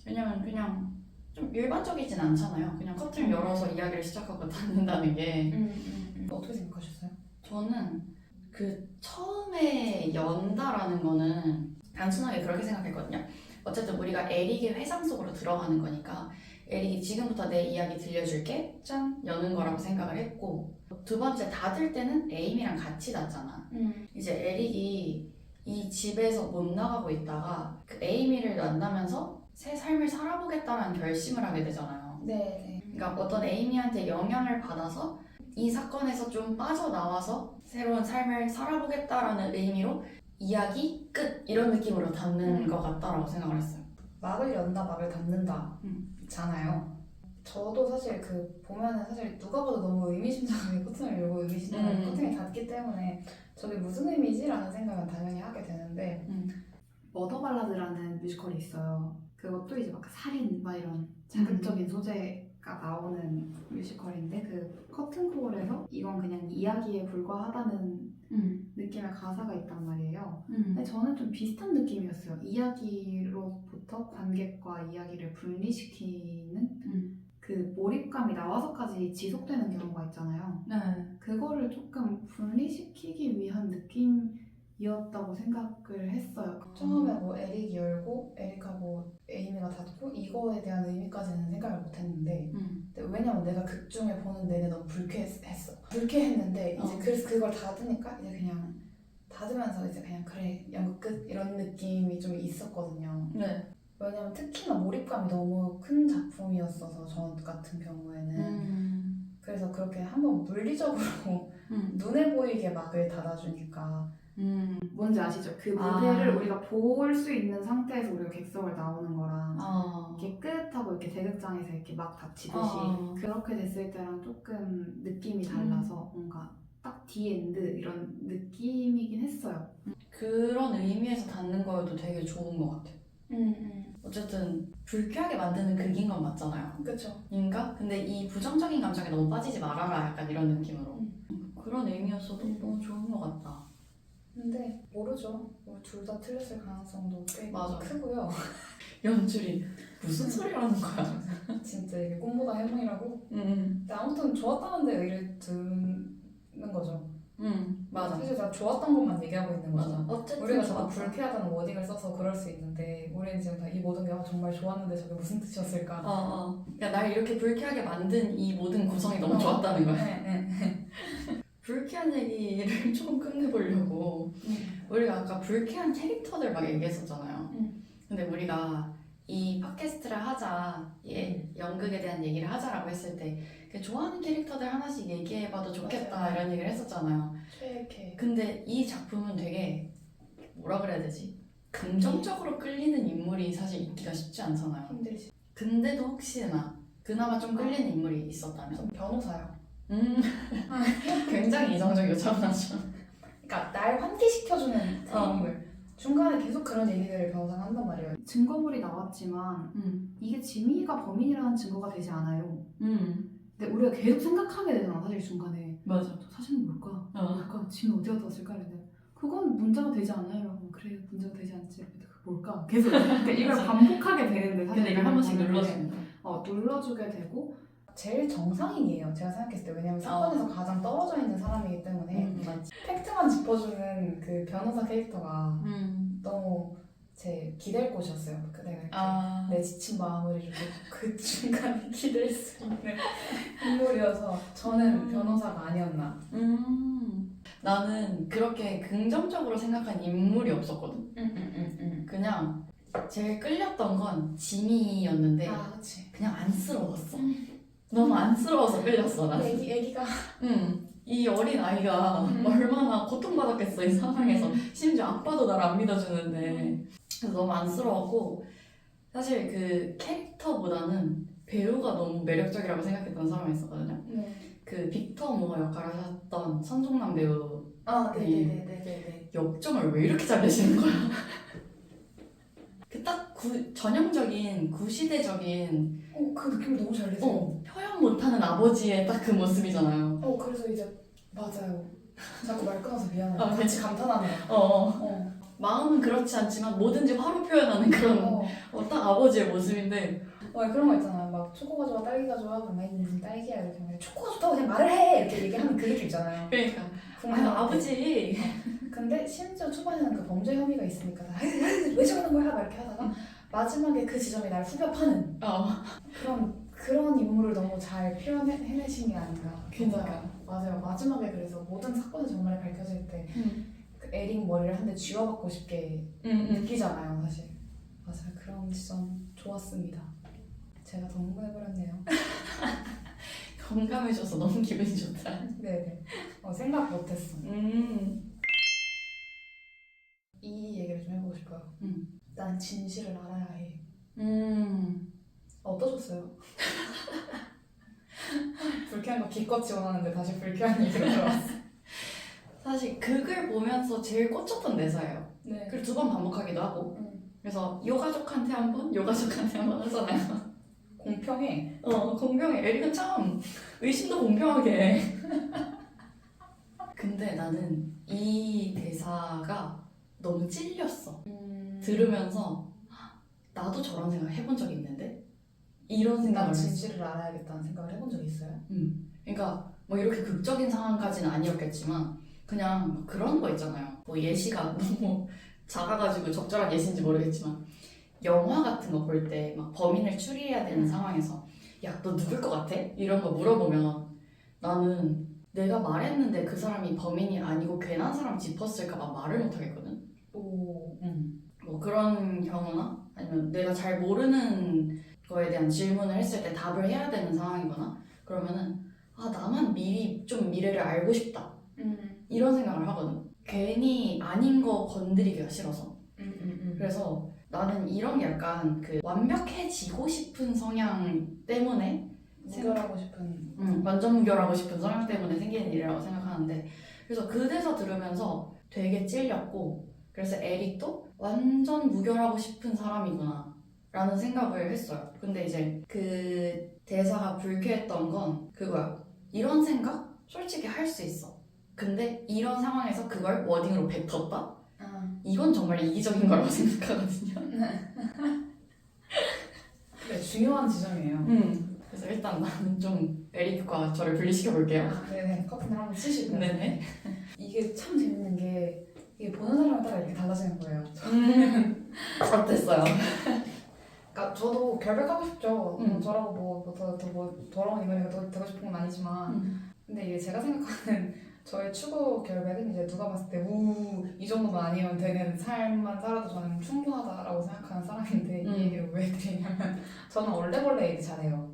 왜냐면 그냥 좀 일반적이진 않잖아요. 그냥 커튼을 열어서 이야기를 시작하고 닫는다는 게.
어떻게 생각하셨어요?
저는 그 처음에 연다라는 거는 단순하게 그렇게 생각했거든요. 어쨌든 우리가 에릭의 회상 속으로 들어가는 거니까 에릭이 지금부터 내 이야기 들려줄게 짠 여는 거라고 생각을 했고, 두 번째 닫을 때는 에이미랑 같이 닫잖아. 이제 에릭이 이 집에서 못 나가고 있다가 그 에이미를 만나면서 새 삶을 살아보겠다라는 결심을 하게 되잖아요.
네.
그러니까 어떤 에이미한테 영향을 받아서 이 사건에서 좀 빠져나와서 새로운 삶을 살아보겠다라는 의미로 이야기 끝 이런 느낌으로 닫는 것 같다라고 생각을 했어요.
막을 연다, 막을 닫는다 잖아요. 저도 사실 보면은 사실 누가 봐도 너무 의미심장하게 커튼을 열고 의미심장하게 커튼이 닫기 때문에 저게 무슨 의미지라는 생각은 당연히 하게 되는데
머더 발라드라는 뮤지컬이 있어요. 그것도 이제 막 살인 막 이런 자극적인 소재가 나오는 뮤지컬인데 그 커튼콜에서 이건 그냥 이야기에 불과하다는 느낌의 가사가 있단 말이에요. 근데 저는 좀 비슷한 느낌이었어요. 이야기로부터 관객과 이야기를 분리시키는 그 몰입감이 나와서까지 지속되는 경우가 있잖아요.
네.
그거를 조금 분리시키기 위한 느낌이었다고 생각을 했어요.
처음에 뭐 에릭이 열고 에릭하고 에이미가 닫고 이거에 대한 의미까지는 생각을 못했는데 근데 왜냐면 내가 극 중에 보는 내내 너무 불쾌했어. 불쾌했는데 이제 그래서 그걸 닫으니까 이제 그냥 닫으면서 이제 그냥 그래 연극 끝 이런 느낌이 좀 있었거든요.
네.
왜냐면 특히나 몰입감이 너무 큰 작품이었어서 저 같은 경우에는 그래서 그렇게 한번 물리적으로 눈에 보이게 막을 닫아주니까
뭔지 아시죠? 그 무대를 우리가 볼 수 있는 상태에서 우리가 객석을 나오는 거랑 이렇게 끝하고 이렇게 대극장에서 이렇게 막 닫히듯이 그렇게 됐을 때랑 조금 느낌이 달라서 뭔가 딱 디엔드 이런 느낌이긴 했어요.
그런 의미에서 닫는 거여도 되게 좋은 것 같아요. 어쨌든 불쾌하게 만드는 극인 건 맞잖아요.
그쵸.
인가? 근데 이 부정적인 감정에 너무 빠지지 말아라 약간 이런 느낌으로 그런 의미였어도 너무 좋은 것 같다.
근데 모르죠. 둘 다 틀렸을 가능성도 꽤
맞아.
크고요.
연출이 무슨 소리라는 거야?
진짜 이게 꿈보다 해몽이라고? 근데 아무튼 좋았다는데 의를 두는 거죠.
맞아.
사실 다 좋았던 것만 얘기하고 있는 거죠.
맞아. 어쨌든
우리가 자꾸
좋았다.
불쾌하다는 워딩을 써서 그럴 수 있는데 우리는 지금 다 이 모든 게 정말 좋았는데 저게 무슨 뜻이었을까?
야, 날 이렇게 불쾌하게 만든 이 모든 구성이 너무 좋았다는 거야.
네.
불쾌한 얘기를 조금 끝내보려고 우리가 아까 불쾌한 캐릭터들 막 얘기했었잖아요. 근데 우리가 이 팟캐스트를 하자, 연극에 대한 얘기를 하자라고 했을 때 좋아하는 캐릭터들 하나씩 얘기해봐도 좋겠다
맞아요.
이런 얘기를 했었잖아요.
최애캐.
근데 이 작품은 되게 뭐라 그래야 되지? 긍정적으로 끌리는 인물이 사실 있기가 쉽지 않잖아요.
힘들지.
근데도 혹시나 그나마 좀 끌리는 인물이 있었다면?
전 변호사요.
굉장히 이성적 요청하죠.
그러니까 날 환기시켜주는
어.
인물. 중간에 계속 그런 얘기들을 변호사가 한단 말이에요.
증거물이 나왔지만 이게 지민이가 범인이라는 증거가 되지 않아요. 근데 우리가 계속 생각하게 되잖아 사실 중간에.
맞아.
저 사진은 뭘까?
어.
뭘까? 지민 어디 갔다 왔을까? 이랬는데 그건 문제가 되지 않아요. 그래 문제가 되지 않지. 근데 그 뭘까? 계속 그러니까 이걸 반복하게 되는데 사실
근데 이걸 한 번씩
보는데
눌러주는
눌러주게 되고
제일 정상인이에요. 제가 생각했을 때. 왜냐면 사건에서 가장 떨어져 있는 사람이기 때문에
맞지.
팩트만 짚어주는 그 변호사 캐릭터가 너무 제 기댈 곳이었어요. 그때 이렇게 내 지친 마음을 이렇게 그 중간에 기댈 수 있는 인물이어서 저는 변호사가 아니었나.
나는 그렇게 긍정적으로 생각한 인물이 없었거든. 그냥 제일 끌렸던 건 지미였는데
아, 그치.
그냥 안쓰러웠어. 너무 안쓰러워서 끌렸어 나.
애기가
이 어린 아이가 얼마나 고통받았겠어 이 상황에서. 심지어 아빠도 날 안 믿어주는데. 그래서 너무 안쓰러웠고 사실 그 캐릭터보다는 배우가 너무 매력적이라고 생각했던 사람이 있었거든요. 그 빅터 모어 역할을 하셨던 선종남 배우.
아, 네네네네네.
역정을 왜 이렇게 잘 내시는 거야? 그 딱 전형적인 구시대적인
그 느낌을 너무 잘 내세요.
표현 못하는 아버지의 딱 그 모습이잖아요.
그래서 이제 맞아요. 자꾸 말 끊어서 미안해요.
아,
같이 감탄하네요.
마음은 그렇지 않지만 뭐든지 화로 표현하는 그런 딱 아버지의 모습인데
그런 거 있잖아요. 막 초코가 좋아, 딸기가 좋아, 그러면 무슨 딸기야 이렇게 하면 초코가 좋다고 그냥 말을 해 이렇게 얘기하는 그 느낌 있잖아요.
그러니까
국민한테.
아버지
근데 심지어 초반에는 그 범죄 혐의가 있으니까 왜 저러는 거야? 막 이렇게 하다가 마지막에 그 지점에 날 후벼 파는 그런 인물을 너무 잘 표현해내신 게 아닌가.
그러니까.
맞아요. 마지막에 그래서 모든 사건의 정말이 밝혀질 때 그 에릭 머리를 한 대 쥐어받고 싶게 느끼잖아요, 사실. 맞아요. 그런 지점 좋았습니다. 제가 더 흥분해버렸네요.
공감해줘서 너무 기분이 좋다.
네네. 생각 못했어. 이 얘기를 좀 해보고 싶어요. 난 진실을 알아야 해. 어떠셨어요? 불쾌한 거 기껏 지원하는데 다시 불쾌한 얘기로 들어왔어.
사실 극을 보면서 제일 꽂혔던 대사예요.
네.
그리고 2번 반복하기도 하고. 그래서 요 가족한테 한 번, 요 가족한테 한 번 하잖아요.
공평해.
공평해. 에릭은 참 의심도 공평하게 해. 근데 나는 이 대사가 너무 찔렸어. 들으면서 나도 저런 생각 해본 적이 있는데? 이런 생각을
난
했어.
진실을 알아야겠다는 생각을 해본 적이 있어요?
그러니까 뭐 이렇게 극적인 상황까지는 아니었겠지만 그냥 그런 거 있잖아요. 뭐 예시가 너무 작아가지고 적절한 예시인지 모르겠지만 영화 같은 거 볼 때 막 범인을 추리해야 되는 상황에서 야, 너 누굴 것 같아? 이런 거 물어보면 나는 내가 말했는데 그 사람이 범인이 아니고 괜한 사람 짚었을까 봐 말을 못 하겠거든. 뭐 그런 경우나 아니면 내가 잘 모르는 거에 대한 질문을 했을 때 답을 해야 되는 상황이거나 그러면은 나만 미리 좀 미래를 알고 싶다 이런 생각을 하거든. 괜히 아닌 거 건드리기가 싫어서. 그래서 나는 이런 게 약간 그 완벽해지고 싶은 성향 때문에
무결하고 싶은
완전 무결하고 싶은 성향 때문에 생기는 일이라고 생각하는데 그래서 그 대사 들으면서 되게 찔렸고 그래서 에릭도 완전 무결하고 싶은 사람이구나 라는 생각을 했어요. 근데 이제 그 대사가 불쾌했던 건 그거야. 이런 생각? 솔직히 할 수 있어. 근데 이런 상황에서 그걸 워딩으로 뱉었다? 이건 정말 이기적인 거라고 생각하거든요.
네, 중요한 지점이에요.
그래서 일단 나는 좀 에릭과 저를 분리시켜 볼게요.
네네. 커튼을 한번 치시고요.
네네.
이게 참 재밌는 게 이게 보는 사람에 따라 이렇게 달라지는 거예요.
어땠어요?
그러니까 저도 결백하고 싶죠. 저라고 더 더러운 인간이 되고 싶은 건 아니지만 근데 이게 제가 생각하는 저의 추구 결백은 이제 누가 봤을 때 이 정도만 아니면 되는 삶만 살아도 저는 충분하다라고 생각하는 사람인데 이 얘기를 왜 드리냐면 저는 얼레벌레 얘기 잘해요.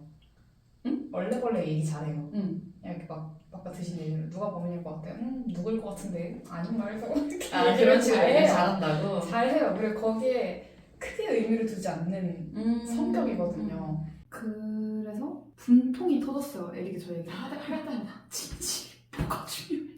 얼레벌레 얘기 잘해요. 그냥 이렇게 막 드신 얘기를 누가 범인일 것 같아요? 누구일 것 같은데 아닌 말도
그런 식으로 얘기 잘한다고?
잘해요. 그리고 거기에 크게 의미를 두지 않는 성격이거든요.
그래서 분통이 터졌어요. 에릭이 저 얘기 할 때마다 진실이 뭐가 중요해?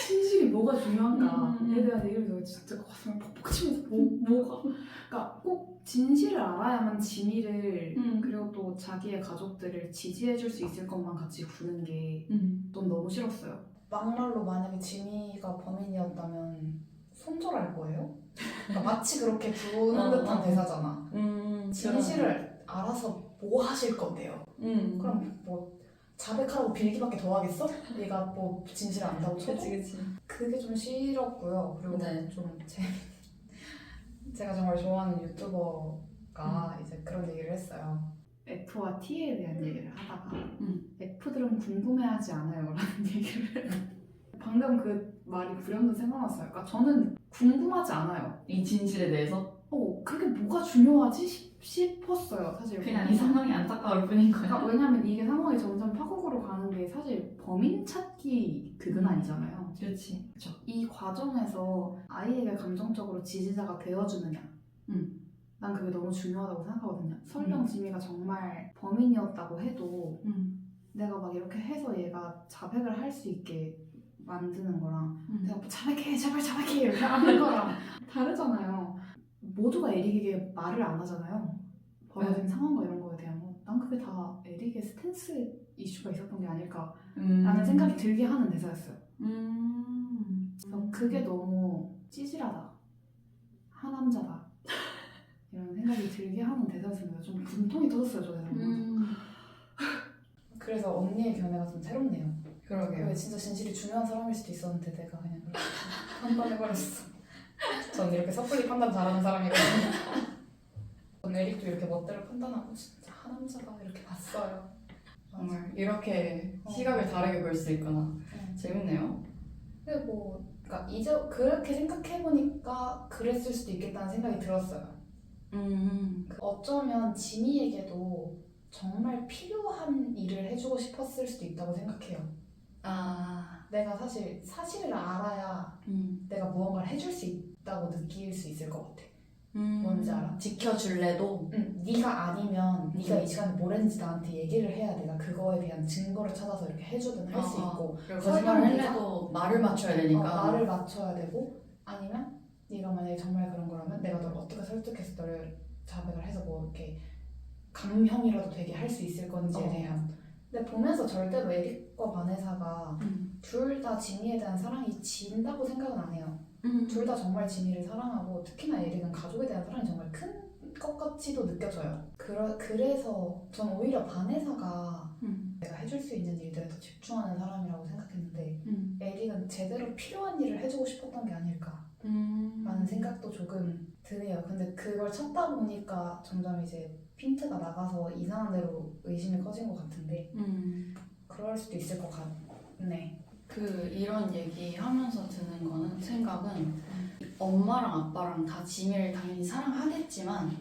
진실이 뭐가 중요한가에 대한 얘기를 들으면 진짜 가슴을 퍽퍽 치면서 뭐가? 그러니까 꼭 진실을 알아야만 지미를 그리고 또 자기의 가족들을 지지해줄 수 있을 것만 같이 구는 게 좀 너무 싫었어요.
막말로 만약에 지미가 범인이었다면 손절할 거예요? 그러니까 마치 그렇게 구는 듯한 대사잖아. 진실을 알아서 뭐 하실 건데요? 그럼 뭐 자백하라고 빌기밖에 더 하겠어? 얘가 뭐 진실을 안다고 쳐도?
그치.
그게 좀 싫었고요. 그리고
네.
좀 제가 정말 좋아하는 유튜버가 이제 그런 얘기를 했어요.
F와 T에 대한 얘기를 하다가 F들은 궁금해하지 않아요 라는 얘기를 방금 그 말이 불현듯 생각났어요. 그러니까 저는 궁금하지 않아요.
이 진실에 대해서
그게 뭐가 중요하지 싶었어요. 사실
그냥 이 상황이 안타까울 뿐인 거야.
그러니까 왜냐면 이게 상황이 점점 파국으로 가는 게 사실 범인 찾기 그건 아니잖아요.
그렇지.
이 과정에서 아이에게 감정적으로 지지자가 되어주느냐 난 그게 너무 중요하다고 생각하거든요. 설령 지미가 정말 범인이었다고 해도 내가 막 이렇게 해서 얘가 자백을 할 수 있게 만드는 거랑 내가 뭐 자백해 제발 자백해 이렇게 하는 거랑 다르잖아요. 모두가 에릭에게 말을 안 하잖아요. 벌어진 상황과 이런 거에 대한 거. 난 그게 다 에릭의 스탠스 이슈가 있었던 게 아닐까라는 생각이 들게 하는 대사였어요. 그래서 그게 너무 찌질하다. 하남자다. 이런 생각이 들게 하는 대사였습니다. 좀 분통이 터졌어요, 저 대사.
그래서 언니의 견해가 좀 새롭네요.
그러게요.
왜 진짜 진실이 중요한 사람일 수도 있었는데 내가 그냥 그렇게 판단해버렸어. 전 이렇게 섣불리 판단 잘하는 사람이거든요. 전 에릭도 이렇게 멋대로 판단하고 진짜 하남자가 이렇게 봤어요.
정말 이렇게 시각을 다르게 볼 수 있구나. 재밌네요.
근데 뭐, 그러니까 이제 그렇게 생각해보니까 그랬을 수도 있겠다는 생각이 들었어요. 어쩌면 지미에게도 정말 필요한 일을 해주고 싶었을 수도 있다고 생각해요. 내가 사실을 알아야 내가 무언가를 해줄 수 있다고 느낄 수 있을 것 같아. 뭔지 알아?
지켜줄래도
네가 아니면 네가 이 시간에 뭘 했는지 나한테 얘기를 해야 내가 그거에 대한 증거를 찾아서 이렇게 해주든 할 수 있고
그리고 거짓말을 해도 말을 맞춰야 되니까
말을 맞춰야 되고 아니면 네가 만약에 정말 그런 거라면 내가 널 어떻게 설득해서 너를 자백을 해서 뭐 이렇게 감형이라도 되게 할 수 있을 건지에 대한 근데 보면서 절대로 에릭과 바네사가 둘 다 지미에 대한 사랑이 진다고 생각은 안 해요. 둘 다 정말 지미를 사랑하고 특히나 에릭은 가족에 대한 사랑이 정말 큰 것 같이도 느껴져요. 그래서 전 오히려 바네사가 내가 해줄 수 있는 일들에 더 집중하는 사람이라고 생각했는데 에릭은 제대로 필요한 일을 해주고 싶었던 게 아닐까 라는 생각도 조금 드네요. 근데 그걸 찾다 보니까 점점 이제 핀트가 나가서 이상한 대로 의심이 커진 것 같은데 그럴 수도 있을 것 같네.
이런 얘기 하면서 드는 거는 생각은 엄마랑 아빠랑 다 지미를 당연히 사랑하겠지만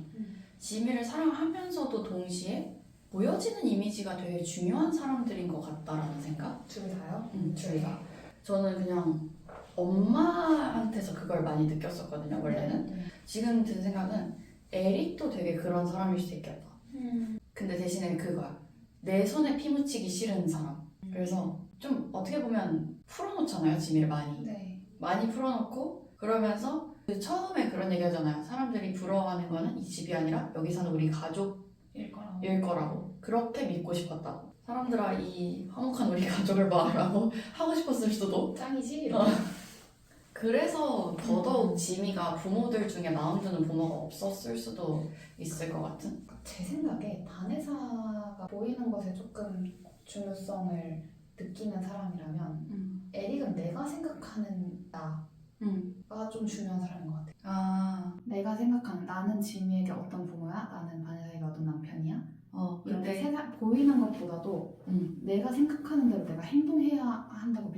지미를 사랑하면서도 동시에 보여지는 이미지가 되게 중요한 사람들인 것 같다라는 생각?
둘 다요?
둘 다. 저는 그냥 엄마한테서 그걸 많이 느꼈었거든요, 원래는. 지금 든 생각은 에릭도 되게 그런 사람일 수도 있겠다. 근데 대신에 그거야. 내 손에 피 묻히기 싫은 사람. 그래서 좀 어떻게 보면 풀어놓잖아요, 지미를 많이.
네.
많이 풀어놓고 그러면서 처음에 그런 얘기 하잖아요. 사람들이 부러워하는 거는 이 집이 아니라 여기 사는 우리 가족일 거라고. 그렇게 믿고 싶었다고. 사람들아 이 화목한 우리 가족을 봐라고 하고 싶었을 수도.
짱이지?
그래서 더더욱 지미가 부모들 중에 마음 드는 부모가 없었을 수도 있을 것 같은?
제 생각에 바네사가 보이는 것에 조금 중요성을 느끼는 사람이라면 에릭은 내가 생각하는 나가 좀 중요한 사람인 것 같아.
내가 생각하는 나는 지미에게 어떤 부모야? 나는 바네사에게 어떤 남편이야? 이렇게 세상 보이는 것보다도 내가 생각하는 대로 내가 행동해야 한다고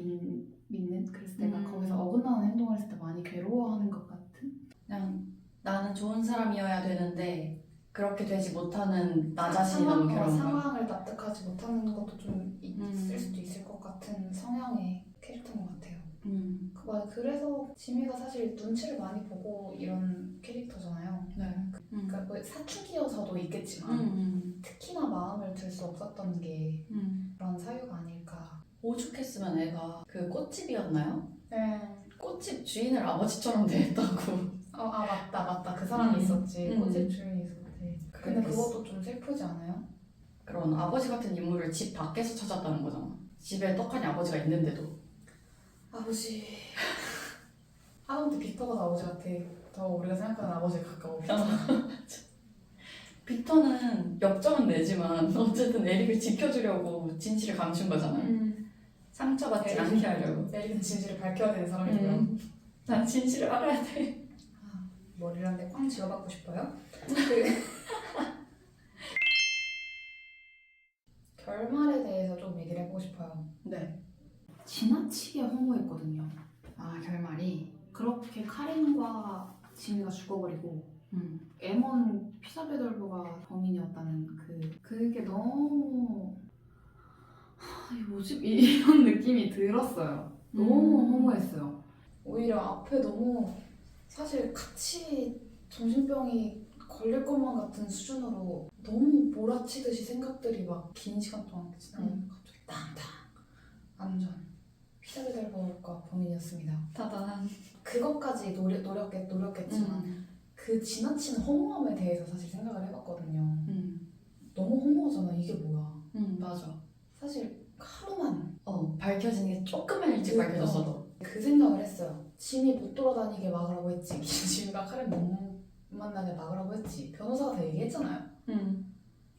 믿는 그래서 내가 거기서 어긋나는 행동을 했을 때 많이 괴로워하는 것 같은?
그냥 나는 좋은 사람이어야 되는데 그렇게 되지 못하는 나 자신이 너무 괴로운 거야.
상황을 납득하지 못하는 것도 좀 있을 수도 있을 것 같은 성향의 캐릭터인 것 같아요. 그래서 지미가 사실 눈치를 많이 보고 이런 캐릭터잖아요.
네.
그러니까 뭐 사춘기여서도 있겠지만 특히나 마음을 들 수 없었던 게 그런 사유가 아닐까.
오죽했으면 애가 그 꽃집이었나요?
네.
꽃집 주인을 아버지처럼 대했다고.
맞다. 그 사람이 있었지. 꽃집 주인이 있었지. 근데
그랬어.
그것도 좀 슬프지 않아요?
그런 아버지 같은 인물을 집 밖에서 찾았다는 거잖아. 집에 떡하니 아버지가 있는데도.
아버지. 하다못해 빅터가 아버지 같아. 더 우리가 생각하는 아버지에 가까워.
빅터는 역정은 내지만 어쨌든 에릭을 지켜주려고 진실을 감춘 거잖아. 상처받지
에릭.
않게 하려고.
에릭은 진실을 밝혀야 되는 사람이고요.
난 진실을 알아야 돼.
머리를 한 대 꽝 쥐어받고 싶어요? 결말에 대해서 좀 얘기를 해보고 싶어요.
네.
지나치게 허무했거든요.
아 결말이.
그렇게 카린과 지미가 죽어버리고 에먼 피자 배달부가 범인이었다는 그게 너무 이거 뭐지? 이런 느낌이 들었어요. 너무 허무했어요.
오히려 앞에 너무 사실 같이 정신병이 걸릴 것만 같은 수준으로 너무 몰아치듯이 생각들이 막 긴 시간 동안 지나면 갑자기 땅땅 안전 피자 배달부가 범인이었습니다.
따단.
그것까지 노력했지만 그 지나친 허무함에 대해서 사실 생각을 해봤거든요. 너무 허무하잖아. 이게 뭐야?
맞아.
사실 하루만
밝혀지는 게 조금만 일찍
그,
밝혀졌어도.
그 생각을 했어요. 짐이 못 돌아다니게 막으라고 했지. 짐이가 카렌 못 만나게 막으라고 했지. 변호사가 다 얘기했잖아요.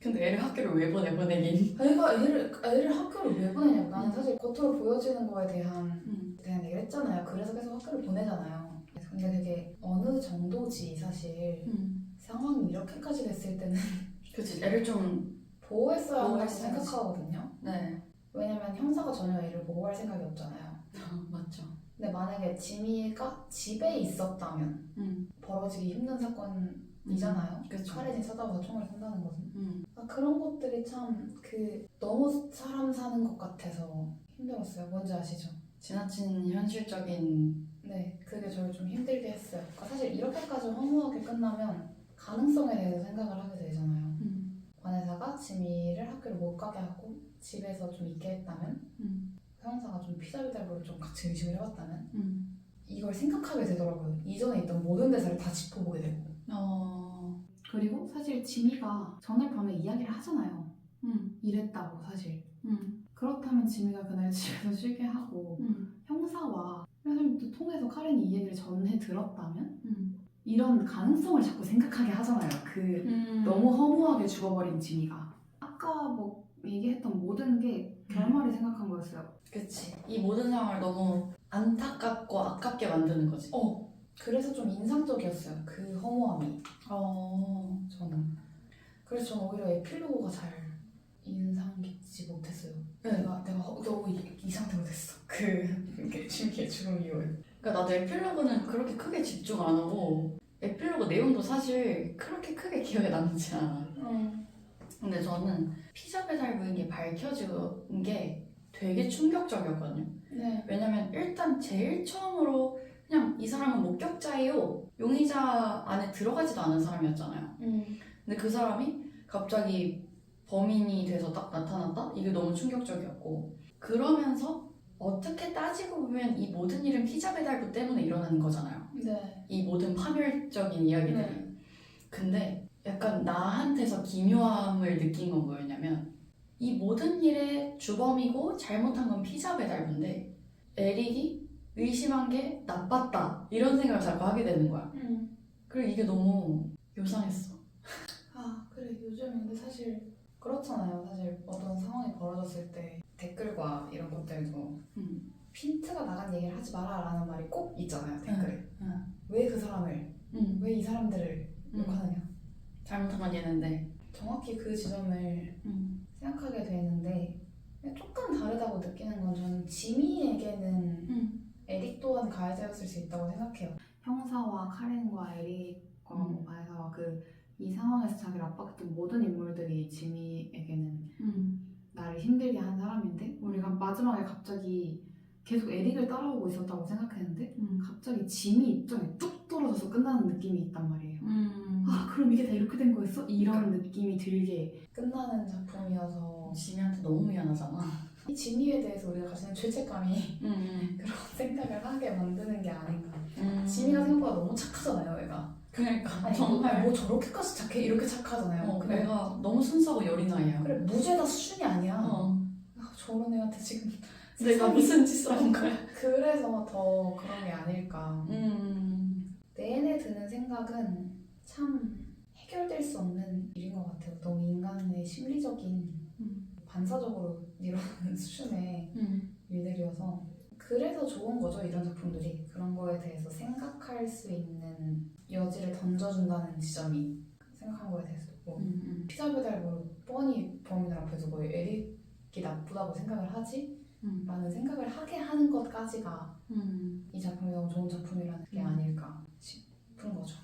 근데 애를 학교를 왜 보내긴.
애가 애를 학교를 왜 보내냐고. 나는 사실 겉으로 보여지는 거에 대한 얘기를 했잖아요. 그래서 계속 학교를 보내잖아요. 근데 그게 어느 정도지 사실 상황이 이렇게까지 됐을 때는
그치. 애를 좀.
보호했어야 한다고
보호했어야지.
생각하거든요.
네.
왜냐면 형사가 전혀 애를 보호할 생각이 없잖아요.
맞죠.
근데 만약에 지미가 집에 있었다면 벌어지기 힘든 사건이잖아요.
그쵸.
카렌이 찾아와서 총을 쏜다는 것은. 그런 것들이 참 너무 사람 사는 것 같아서 힘들었어요. 뭔지 아시죠?
지나친 현실적인.
네, 그게 저를 좀 힘들게 했어요. 그러니까 사실 이렇게까지 허무하게 끝나면 가능성에 대해서 생각을 하게 되잖아요. 관해사가 지미를 학교를 못 가게 하고 집에서 좀 있게 했다면 형사가 좀 피자 배달부를 좀 같이 의식을 해봤다면 이걸 생각하게 되더라고요. 이전에 있던 모든 대사를 다 짚어보게 되고.
그리고 사실 지미가 전날 밤에 이야기를 하잖아요. 이랬다고 사실. 그렇다면 지미가 그날 집에서 쉬게 하고 형사와 사람도 통해서 카렌이 이 얘기를 전해 들었다면 이런 가능성을 자꾸 생각하게 하잖아요. 너무 허무하게 죽어버린 지미가. 아까 뭐 얘기했던 모든 게 결말이 생각한 거였어요.
그치. 이 모든 상황을 너무 안타깝고 아깝게 만드는 거지.
그래서 좀 인상적이었어요. 그 허무함이. 저는. 그래서 저는 오히려 에필로그가 잘 인상 깊지 못했어요.
네.
내가 너무 이 상태로 됐어. 지미의 죽음 이후에.
그러니까 나도 에필로그는 그렇게 크게 집중 안 하고 에필로그 내용도 사실 그렇게 크게 기억에 남지 않아. 근데 저는 피자 배달부인 게 밝혀진 게 되게 충격적이었거든요.
네.
왜냐면 일단 제일 처음으로 그냥 이 사람은 목격자예요. 용의자 안에 들어가지도 않은 사람이었잖아요. 근데 그 사람이 갑자기 범인이 돼서 딱 나타났다? 이게 너무 충격적이었고 그러면서 어떻게 따지고 보면 이 모든 일은 피자 배달부 때문에 일어나는 거잖아요.
네.
이 모든 파멸적인 이야기들이.
네.
근데 약간 나한테서 기묘함을 느낀 건 뭐였냐면 이 모든 일의 주범이고 잘못한 건 피자 배달부인데 에릭이 의심한 게 나빴다 이런 생각을 자꾸 하게 되는 거야. 그리고 이게 너무 요상했어.
그래. 요즘 근데 사실 그렇잖아요. 사실 어떤 상황이 벌어졌을 때 댓글과 이런 것들도 핀트가 나간 얘기를 하지 마라 라는 말이 꼭 있잖아요. 댓글에. 왜 그 사람을 왜 이 사람들을 욕하느냐.
잘못한 건 얘는데.
정확히 그 지점을 생각하게 되는데 조금 다르다고 느끼는 건 저는 지미에게는 에릭 또한 가해자였을 수 있다고 생각해요.
형사와 카렌과 에릭과 뭐 관해사와 이 상황에서 자기를 압박했던 모든 인물들이 지미에게는 나를 힘들게 한 사람인데 우리가 마지막에 갑자기 계속 에릭을 따라오고 있었다고 생각했는데 갑자기 지미 입장에 뚝 떨어져서 끝나는 느낌이 있단 말이에요. 아 그럼 이게 다 이렇게 된 거였어? 이런 느낌이 들게.
끝나는 작품이어서
지미한테 너무 미안하잖아.
이 지미에 대해서 우리가 가지는 죄책감이 그런 생각을 하게 만드는 게 아닌가. 지미가 생각보다 너무 착하잖아요, 얘가.
그러니까
아니,
정말
뭐 저렇게까지 착해? 이렇게 착하잖아요. 근데
내가 너무 순수하고 여린 아이야.
그래 무죄다 수준이 아니야.
어.
아, 저런 애한테 지금
내가 무슨 짓을 한 거야?
그래서 더 그런 게 아닐까.
음.
내내 드는 생각은 참 해결될 수 없는 일인 것 같아요. 너무 인간의 심리적인 반사적으로 이루어지는 수준의 일들이어서 그래서 좋은 거죠, 이런 작품들이. 그런 거에 대해서 생각할 수 있는 여지를 던져준다는 지점이 생각한 거에 대해서 뭐 피자 배달을 뻔히 범인을 앞에 두고 에릭이 나쁘다고 생각을 하지? 라는 생각을 하게 하는 것까지가 이 작품이 너무 좋은 작품이라는 게 아닐까 싶은 거죠.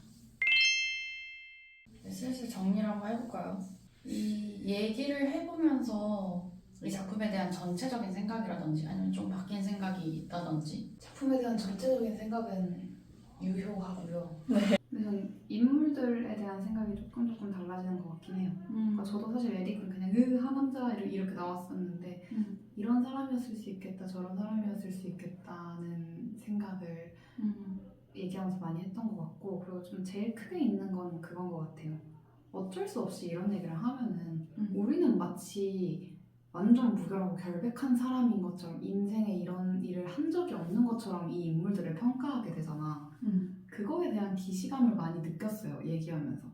슬슬 정리를 한번 해볼까요? 이 얘기를 해보면서 이 작품에 대한 전체적인 생각이라든지 아니면 좀 바뀐 생각이 있다든지.
작품에 대한 전체적인 생각은 유효하고요.
근데 저는 인물들에 대한 생각이 조금 달라지는 것 같긴 해요. 그러니까 저도 사실 에릭은 그냥 하남자 이렇게 나왔었는데 이런 사람이었을 수 있겠다, 저런 사람이었을 수 있겠다는 생각을 얘기하면서 많이 했던 것 같고, 그리고 좀 제일 크게 있는 건 그건 것 같아요. 어쩔 수 없이 이런 얘기를 하면은 우리는 마치 완전 무결하고 결백한 사람인 것처럼, 인생에 이런 일을 한 적이 없는 것처럼 이 인물들을 평가하게 되잖아. 그거에 대한 기시감을 많이 느꼈어요, 얘기하면서.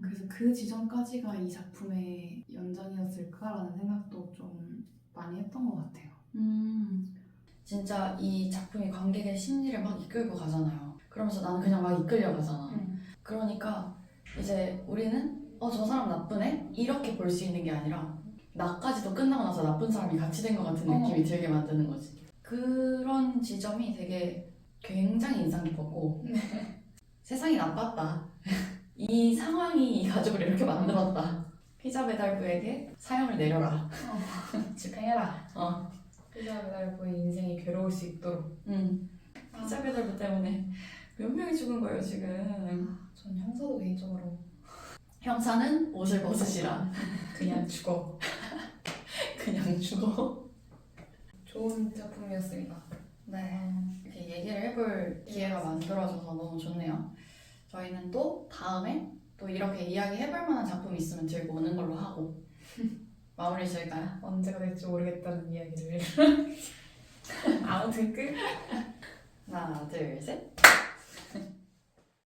그래서 그 지점까지가 이 작품의 연장이었을까라는 생각도 좀 많이 했던 것 같아요.
진짜 이 작품이 관객의 심리를 막 이끌고 가잖아요. 그러면서 나는 그냥 막 이끌려가잖아. 그러니까 이제 우리는 저 사람 나쁘네? 이렇게 볼 수 있는 게 아니라 나까지도 끝나고 나서 나쁜 사람이 같이 된 것 같은 느낌이 들게 만드는 거지. 그런 지점이 되게 굉장히 인상 깊었고 세상이 나빴다. 이 상황이 이 가족을 이렇게 만들었다. 피자 배달부에게 사형을 내려라.
집행해라.
어.
피자 배달부의 인생이 괴로울 수 있도록.
피자 배달부 때문에 몇 명이 죽은 거예요 지금.
전 형사도 개인적으로
형사는 옷을 벗으시라.
그냥 죽어.
그냥 죽어.
좋은 작품이었습니다.
네, 이렇게 얘기를 해볼 기회가 만들어져서 너무 좋네요. 저희는 또 다음에 또 이렇게 이야기 해볼 만한 작품이 있으면 들고 오는 걸로 하고 마무리 지을까요?
언제가 될지 모르겠다는 이야기를. 아무튼 끝.
하나, 둘, 셋.